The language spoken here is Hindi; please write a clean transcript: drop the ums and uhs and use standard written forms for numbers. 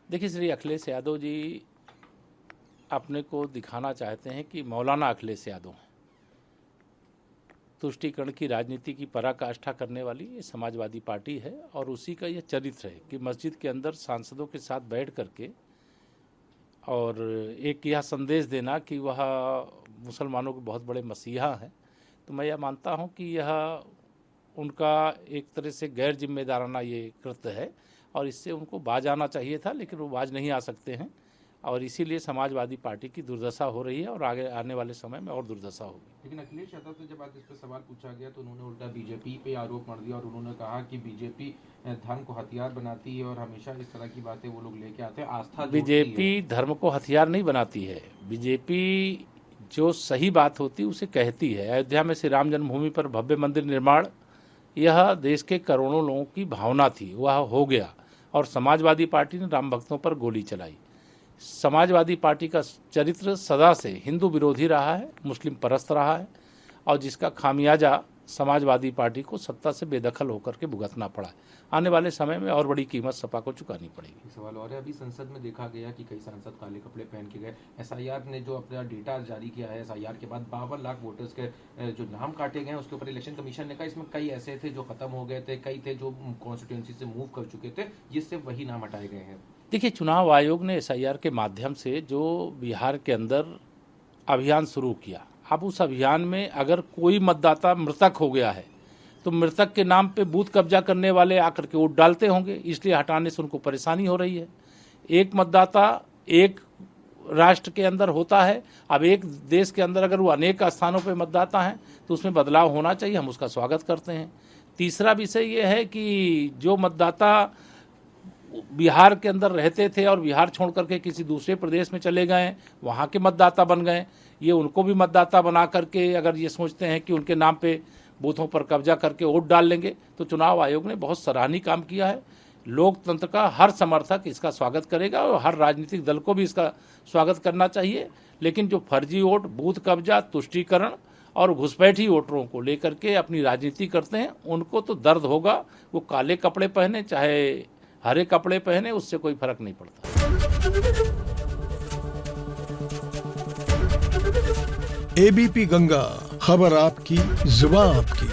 देखिए, श्री अखिलेश यादव जी अपने को दिखाना चाहते हैं कि मौलाना अखिलेश यादव हैं। तुष्टीकरण की राजनीति की पराकाष्ठा करने वाली ये समाजवादी पार्टी है और उसी का ये चरित्र है कि मस्जिद के अंदर सांसदों के साथ बैठ करके और एक यह संदेश देना कि वह मुसलमानों के बहुत बड़े मसीहा हैं। तो मैं यह मानता हूं कि यह उनका एक तरह से गैर जिम्मेदाराना ये कृत्य है और इससे उनको बाज आना चाहिए था, लेकिन वो बाज नहीं आ सकते हैं और इसीलिए समाजवादी पार्टी की दुर्दशा हो रही है और आगे आने वाले समय में और दुर्दशा होगी। लेकिन अखिलेश यादव से जब आज इस पर सवाल पूछा गया तो उन्होंने उल्टा बीजेपी पे आरोप मर दिया और उन्होंने कहा कि बीजेपी धर्म को हथियार बनाती है और हमेशा इस तरह की बातें वो लोग लेके आते हैं। आस्था बीजेपी धर्म को हथियार नहीं बनाती है। बीजेपी जो सही बात होती है उसे कहती है। अयोध्या में श्री राम जन्मभूमि पर भव्य मंदिर निर्माण, यह देश के करोड़ों लोगों की भावना थी, वह हो गया और समाजवादी पार्टी ने राम भक्तों पर गोली चलाई। समाजवादी पार्टी का चरित्र सदा से हिंदू विरोधी रहा है, मुस्लिम परस्त रहा है और जिसका खामियाजा समाजवादी पार्टी को सत्ता से बेदखल होकर के भुगतना पड़ा है। आने वाले समय में और बड़ी कीमत सपा को चुकानी पड़ेगी। एक सवाल और है, अभी संसद में देखा गया कि कई सांसद काले कपड़े पहन के गए। एसआईआर ने जो अपना डेटा जारी किया है, एसआईआर के बाद 52 लाख वोटर्स के जो नाम काटे गए हैं, उसके ऊपर इलेक्शन कमीशन ने कहा इसमें कई ऐसे थे जो खत्म हो गए थे, कई थे जो कॉन्स्टिट्यूएंसी से मूव कर चुके थे, जिससे वही नाम हटाए गए हैं। देखिए, चुनाव आयोग ने एसआईआर के माध्यम से जो बिहार के अंदर अभियान शुरू किया, अब उस अभियान में अगर कोई मतदाता मृतक हो गया है तो मृतक के नाम पे बूथ कब्जा करने वाले आकर के वोट डालते होंगे, इसलिए हटाने से उनको परेशानी हो रही है। एक मतदाता एक राष्ट्र के अंदर होता है, अब एक देश के अंदर अगर वो अनेक स्थानों पे मतदाता हैं तो उसमें बदलाव होना चाहिए, हम उसका स्वागत करते हैं। तीसरा विषय ये है कि जो मतदाता बिहार के अंदर रहते थे और बिहार छोड़ करके किसी दूसरे प्रदेश में चले गए, वहाँ के मतदाता बन गए, ये उनको भी मतदाता बना करके अगर ये सोचते हैं कि उनके नाम पे बूथों पर कब्जा करके वोट डाल लेंगे, तो चुनाव आयोग ने बहुत सराहनीय काम किया है। लोकतंत्र का हर समर्थक इसका स्वागत करेगा और हर राजनीतिक दल को भी इसका स्वागत करना चाहिए। लेकिन जो फर्जी वोट, बूथ कब्जा, तुष्टीकरण और घुसपैठी वोटरों को लेकर के अपनी राजनीति करते हैं, उनको तो दर्द होगा। वो काले कपड़े पहने चाहे हरे कपड़े पहने, उससे कोई फर्क नहीं पड़ता। एबीपी गंगा, खबर आपकी, जुबान आपकी।